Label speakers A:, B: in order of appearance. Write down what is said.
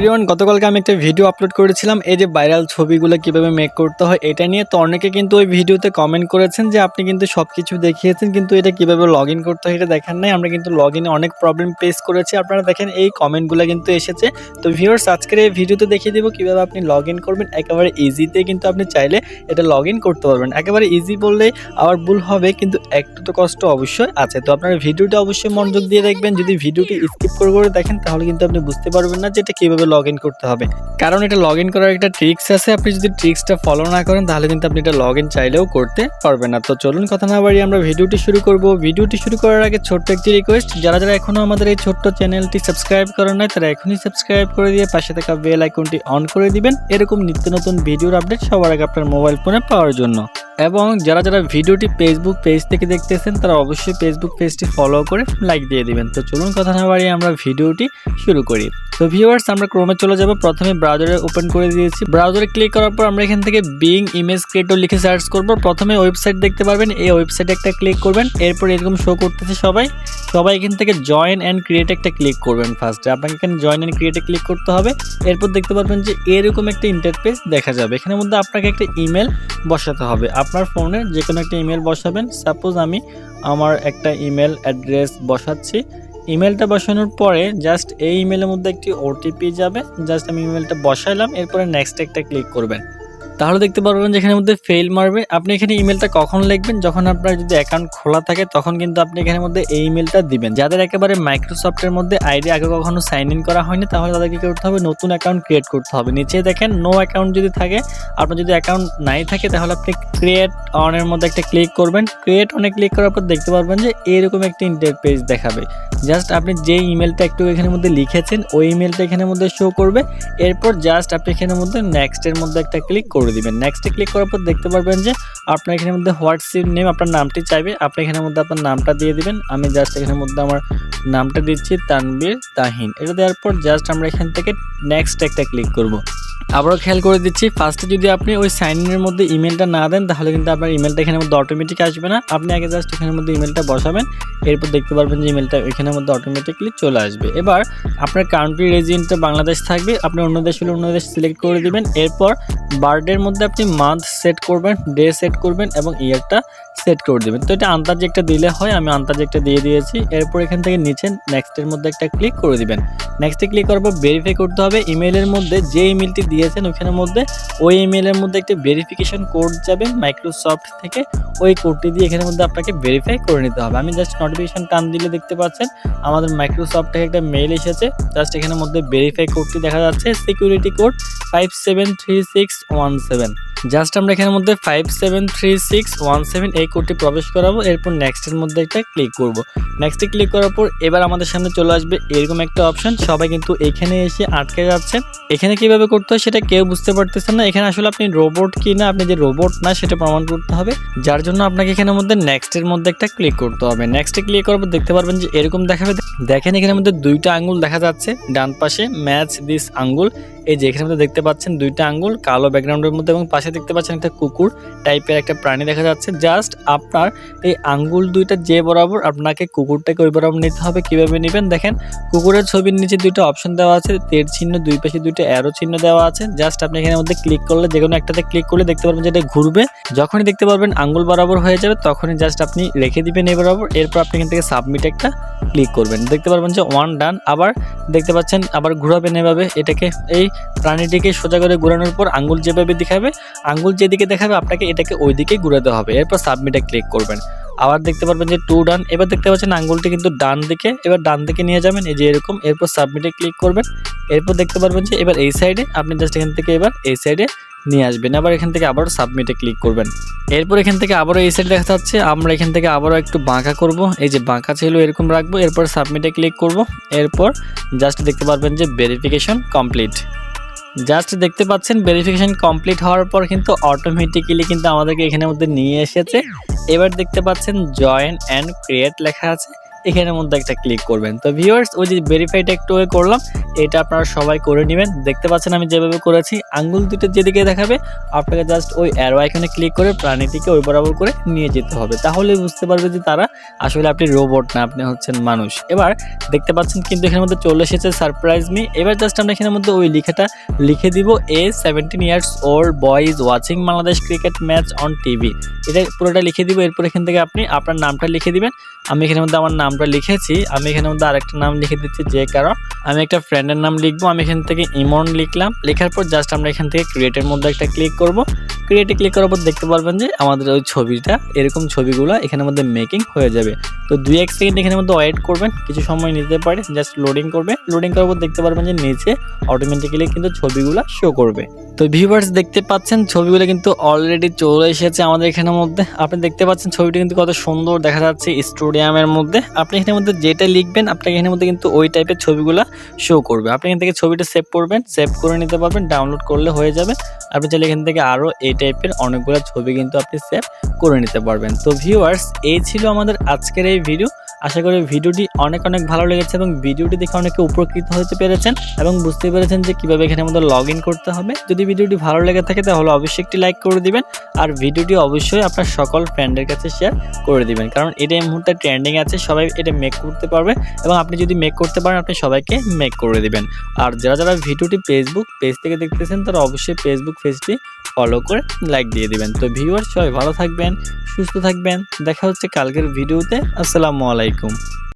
A: Everyone, গতকালকে আমি একটা ভিডিও আপলোড করেছিলাম এই যে ভাইরাল ছবিগুলো কিভাবে মেক করতে হয় এটা নিয়ে। তো অনেকে কিন্তু ওই ভিডিওতে কমেন্ট করেছেন যে আপনি কিন্তু সবকিছু দেখিয়েছেন কিন্তু এটা কিভাবে লগ ইন করতে হয় এটা দেখেন নাই। আমরা কিন্তু লগ ইনে অনেক প্রবলেম ফেস করেছি, আপনারা দেখেন এই কমেন্টগুলো কিন্তু এসেছে। তো ভিউয়ার্স, আজকের এই ভিডিওতে দেখিয়ে দেবো কিভাবে আপনি লগ ইন করবেন একেবারে ইজিতে। কিন্তু আপনি চাইলে এটা লগ ইন করতে পারবেন। একেবারে ইজি বললেই আবার ভুল হবে, কিন্তু একটু তো কষ্ট অবশ্যই আছে। তো আপনারা ভিডিওটা অবশ্যই মনোযোগ দিয়ে দেখবেন। যদি ভিডিওটি স্কিপ করে দেখেন তাহলে কিন্তু আপনি বুঝতে পারবেন না যে এটা কিভাবে লগ ইন করতে হবে, কারণ এটা লগ ইন করার একটা ট্রিক্স আছে। আপনি যদি ট্রিক্সটা ফলো না করেন তাহলে কিন্তু আপনি এটা লগ ইন চাইলেও করতে পারবেন না। তো চলুন কথা না বাড়িয়ে আমরা ভিডিওটি শুরু করব। ভিডিওটি শুরু করার আগে ছোট্ট একটি রিকোয়েস্ট, যারা যারা এখনো আমাদের এই ছোট্ট চ্যানেলটি সাবস্ক্রাইব করেন নাই তারা এখনই সাবস্ক্রাইব করে দিয়ে পাশে থাকা বেল আইকনটি অন করে দিবেন, এরকম নিত্য নতুন ভিডিওর আপডেট সবার আগে আপনার মোবাইল ফোনে পাওয়ার জন্য। এবং যারা যারা ভিডিওটি ফেসবুক পেজ থেকে দেখতেছেন তারা অবশ্যই ফেসবুক পেজটি ফলো করে লাইক দিয়ে দিবেন। তো চলুন কথা না বাড়িয়ে আমরা ভিডিওটি শুরু করি। তো ভিউয়ার্স, আমরা ক্রোমে চলে যাব। প্রথমে ব্রাউজারে ওপেন করে দিয়েছি। ব্রাউজারে ক্লিক করার পর আমরা এখান থেকে বিং ইমেজ ক্রিয়েটর লিখে সার্চ করব। প্রথমে ওয়েবসাইট দেখতে পারবেন, এই ওয়েবসাইটে একটা ক্লিক করবেন। এরপর এরকম শো করতেছে সবাই এখান থেকে জয়েন অ্যান্ড ক্রিয়েট একটা ক্লিক করবেন। ফার্স্টে আপনাকে এখানে জয়েন অ্যান্ড ক্রিয়েটে ক্লিক করতে হবে। এরপর দেখতে পারবেন যে এরকম একটা ইন্টারফেস দেখা যাবে। এখানের মধ্যে আপনাকে একটা ইমেল বসাতে হবে। আপনার ফোনে যে কোনো একটা ইমেল বসাবেন। সাপোজ আমি আমার একটা ইমেল অ্যাড্রেস বসাচ্ছি। ইমেলটা বসানোর পরে জাস্ট এই ইমেলের মধ্যে একটি ওটিপি যাবে। জাস্ট আমি ইমেলটা বসাইলাম, এরপরে নেক্সট একটা ক্লিক করবেন। তাহলে দেখতে পারবেন যে এখানের মধ্যে ফেল মারবে। আপনি এখানে ইমেলটা কখন লিখবেন, যখন আপনার যদি অ্যাকাউন্ট খোলা থাকে তখন কিন্তু আপনি এখানের মধ্যে এই ইমেলটা দিবেন। যাদের একেবারে মাইক্রোসফটের মধ্যে আইডি আগে কখনো সাইন ইন করা হয়নি তাহলে তাদেরকে কি করতে হবে, নতুন অ্যাকাউন্ট ক্রিয়েট করতে হবে। নিচে দেখেন নো অ্যাকাউন্ট যদি থাকে, আপনার যদি অ্যাকাউন্ট নাই থাকে তাহলে আপনি ক্রিয়েট অনের মধ্যে একটা ক্লিক করবেন। ক্রিয়েট অনে ক্লিক করার পর দেখতে পারবেন যে এরকম একটা ইন্টারফেস দেখাবে। জাস্ট আপনি যে ইমেলটা একটু এখানের মধ্যে লিখেছেন ওই ইমেলটা এখানের মধ্যে শো করবে। এরপর জাস্ট আপনি এখানের মধ্যে নেক্সটের মধ্যে একটা ক্লিক করে দিবেন। নেক্সটে ক্লিক করার পর দেখতে পারবেন যে আপনার এখানের মধ্যে হোয়াটসঅ্যাপ নেম, আপনার নামটি চাইবে। আপনি এখানের মধ্যে আপনার নামটা দিয়ে দিবেন। আমি জাস্ট এখানের মধ্যে আমার নামটা দিচ্ছি তানবীর তাহিন। এটা দেওয়ার পর জাস্ট আমরা এখান থেকে নেক্সট একটা ক্লিক করব। আবারও খেয়াল করে দিচ্ছি, ফার্স্টে যদি আপনি ওই সাইন ইনের মধ্যে ইমেলটা না দেন তাহলে কিন্তু আপনার ইমেলটা এখানের মধ্যে অটোমেটিক আসবে না। আপনি আগে জাস্ট এখানের মধ্যে ইমেলটা বসাবেন, এরপর দেখতে পারবেন যে ইমেলটা এখানের মধ্যে অটোমেটিকলি চলে আসবে। এবার আপনার কান্ট্রি রেজিডেন্টটা বাংলাদেশ থাকবে, আপনি অন্য দেশ হলে অন্য দেশ সিলেক্ট করে দিবেন। এরপর বার্থডের মধ্যে আপনি মান্থ সেট করবেন, ডে সেট করবেন এবং ইয়ারটা সেট করে দেবেন। তো এটা আন্দাজে একটা দিলে হয়, আমি আন্দাজে একটা দিয়ে দিয়েছি। এরপর এখান থেকে নিচে নেক্সটের মধ্যে একটা ক্লিক করে দিবেন। নেক্সটে ক্লিক করার পর ভেরিফাই করতে হবে। ইমেলের মধ্যে যে ইমেলটি দিয়েছেন ওখানের মধ্যে ওই ইমেলের মধ্যে একটা ভেরিফিকেশন কোড যাবে মাইক্রোসফট থেকে, ওই কোডটি দিয়ে এখানের মধ্যে আপনাকে ভেরিফাই করে নিতে হবে। আমি জাস্ট নোটিফিকেশন টান দিলে দেখতে পাচ্ছেন আমাদের মাইক্রোসফট থেকে একটা মেইল এসেছে। জাস্ট এখানের মধ্যে ভেরিফাই কোডটি দেখা যাচ্ছে, সিকিউরিটি কোড 573617। জাস্ট আমরা এখানের মধ্যে 573617 এই কোডটি প্রবেশ করাবো। এরপর নেক্সটের মধ্যে একটা ক্লিক করব। নেক্সটে ক্লিক করার পর এবার আমাদের সামনে চলে আসবে এরকম একটা অপশন। সবাই কিন্তু এখানে এসে আটকে যাচ্ছেন। এখানে কিভাবে করতে হয় সেটা কেউ বুঝতে পারতেছেন না। এখানে আসলে আপনি রোবট কি না, আপনি যে রোবট না সেটা প্রমাণ করতে হবে, যার জন্য আপনাকে এখানের মধ্যে নেক্সটের মধ্যে একটা ক্লিক করতে হবে। নেক্সটে ক্লিক করার পর দেখতে পারবেন যে এরকম দেখাবে। দেখেন এখানের মধ্যে দুইটা আঙ্গুল দেখা যাচ্ছে ডান পাশে, ম্যাচ দিস আঙ্গুল। এই যে এখানের মধ্যে দেখতে পাচ্ছেন দুইটা আঙ্গুল কালো ব্যাকগ্রাউন্ডের মধ্যে, এবং পাশে দেখতে পাচ্ছেন একটা কুকুর টাইপের একটা প্রাণী দেখা যাচ্ছে। জাস্ট আপনার এই আঙ্গুল দুইটা যে বরাবর, আপনাকে কুকুরটাকে ওই বরাবর নিতে হবে। কিভাবে নেবেন দেখেন, কুকুরের ছবির নিচে দুইটা অপশন দেওয়া আছে, তীর চিহ্ন, দুই পাশে দুইটা অ্যারো চিহ্ন দেওয়া আছে। জাস্ট আপনি এখানের মধ্যে ক্লিক করলে, যে কোনো একটাতে ক্লিক করলে দেখতে পারবেন যে এটা ঘুরবে। যখনই দেখতে পারবেন আঙ্গুল বরাবর হয়ে যাবে তখনই জাস্ট আপনি রেখে দিবেন এই বরাবর। এরপর আপনি এখান থেকে সাবমিট একটা ক্লিক করবেন। দেখতে পারবেন যে ওয়ান ডান। আবার দেখতে পাচ্ছেন আবার ঘুরাবেন এভাবে এটাকে, এই প্রাণীটিকে সোজা করে ঘোরানোর পর আঙ্গুল যেভাবে দেখাবে, আঙ্গুল যেদিকে দেখাবে আপনাকে এটাকে ওই দিকে ঘুরাতে হবে। এরপর সাবমিটে ক্লিক করবেন। আবার দেখতে পারবেন যে টু ডান। এবার দেখতে পাচ্ছেন আঙ্গুলটি কিন্তু ডান দিকে, এবার ডান দিকে নিয়ে যাবেন এই যে এরকম। এরপর সাবমিটে ক্লিক করবেন। এরপর দেখতে পারবেন যে এবার এই সাইডে, আপনি জাস্ট এখান থেকে এবার এই সাইডে নিয়ে আসবেন। আবার এখান থেকে আবার সাবমিটে ক্লিক করবেন। এরপর এখান থেকে আবারও এই সাইডে দেখা যাচ্ছে, আমরা এখান থেকে আবারও একটু বাঁকা করব। এই যে বাঁকা ছিল এরকম রাখবো। এরপর সাবমিটে ক্লিক করব। এরপর জাস্ট দেখতে পারবেন যে ভেরিফিকেশন কমপ্লিট। জাস্ট দেখতে পাচ্ছেন ভেরিফিকেশন কমপ্লিট হওয়ার পর কিন্তু অটোমেটিক্যালি কিন্তু আমাদেরকে এখানের মধ্যে নিয়ে এসেছে। এবার দেখতে পাচ্ছেন জয়েন অ্যান্ড ক্রিয়েট লেখা আছে, এখানের মধ্যে একটা ক্লিক করবেন। তো ভিউয়ার্স ওই যে ভেরিফাইটা একটু করলাম, এটা আপনারা সবাই করে নেবেন। দেখতে পাচ্ছেন আমি যেভাবে করেছি, আঙ্গুল দুটো যেদিকে দেখাবে আপনাকে জাস্ট ওই অ্যারো আইকনে ক্লিক করে প্রাণীটিকে ওই বরাবর করে নিয়ে যেতে হবে। তাহলে বুঝতে পারবে যে তারা আসলে আপনি রোবট না, আপনি হচ্ছেন মানুষ। এবার দেখতে পাচ্ছেন কিন্তু এখানের মধ্যে চলে এসেছে সারপ্রাইজ মি। এবার জাস্ট আমরা এখানের মধ্যে ওই লেখাটা লিখে দিব, এ 17 years old boy is watching Bangladesh cricket match on TV. এটা পুরোটা লিখে দিব। এরপর এখান থেকে আপনি আপনার নামটা লিখে দিবেন। আমি এখানের মধ্যে আমার নামটা লিখেছি। আমি এখানের মধ্যে আরেকটা নাম লিখে দিচ্ছি, যে কারণ আমি একটা ফ্রেন্ডের নাম লিখবো। আমি এখান থেকে ইমন লিখলাম। লেখার পর জাস্ট আমরা এখান থেকে ক্রিয়েটের মধ্যে একটা ক্লিক করব। ক্রিয়েটে ক্লিক করার পর দেখতে পারবেন যে আমাদের ওই ছবিটা, এরকম ছবিগুলো এখানের মধ্যে মেকিং হয়ে যাবে। তো 2-1 সেকেন্ড এখানের মধ্যে ওয়েট করবেন, কিছু সময় নিতে পারে, জাস্ট লোডিং করবে। লোডিং করার পর দেখতে পারবেন যে নিচে অটোমেটিক্যালি কিন্তু ছবিগুলো শো করবে। তো ভিউয়ার্স দেখতে পাচ্ছেন ছবিগুলো কিন্তু অলরেডি চলে এসেছে আমাদের এখানের মধ্যে। আপনি দেখতে পাচ্ছেন ছবিটা কিন্তু কত সুন্দর দেখা যাচ্ছে স্টেডিয়ামের মধ্যে। আপনি এখানের মধ্যে যেটা লিখবেন আপনাকে এখানের মধ্যে কিন্তু ওই টাইপের ছবিগুলো শো করবে। আপনি এখান থেকে ছবিটা সেভ করবেন, সেভ করে নিতে পারবেন, ডাউনলোড করলে হয়ে যাবে। আপনি চাইলে এখান থেকে আরও এই টাইপের অনেকগুলো ছবি কিন্তু আপনি সেভ করে নিতে পারবেন। তো ভিউয়ার্স এই ছিল আমাদের আজকের এই ভিডিও। আশা করি ভিডিওটি অনেক ভালো লেগেছে এবং ভিডিওটি দেখে অনেকে উপকৃত হতে পেরেছেন এবং বুঝতে পেরেছেন যে কিভাবে এখানের মধ্যে লগ ইন করতে হবে। যদি ভিডিওটি ভালো লেগে থাকে তাহলে অবশ্যই একটি লাইক করে দিবেন আর ভিডিওটি অবশ্যই আপনার সকল ফ্রেন্ডের কাছে শেয়ার করে দিবেন, কারণ এটা এই মুহূর্তে ট্রেন্ডিং আছে, সবাই এটা মেক করতে পারবে এবং আপনি যদি মেক করতে পারেন আপনি সবাইকে মেক করে দিবেন। আর যারা ভিডিওটি ফেসবুক পেজ থেকে দেখতেছেন তারা অবশ্যই ফেসবুক পেজটি ফলো করে লাইক দিয়ে দিবেন। তো ভিউয়ার্স সবাই ভালো থাকবেন, সুস্থ থাকবেন, দেখা হচ্ছে কালকের ভিডিওতে। আসসালামু আলাইকুম।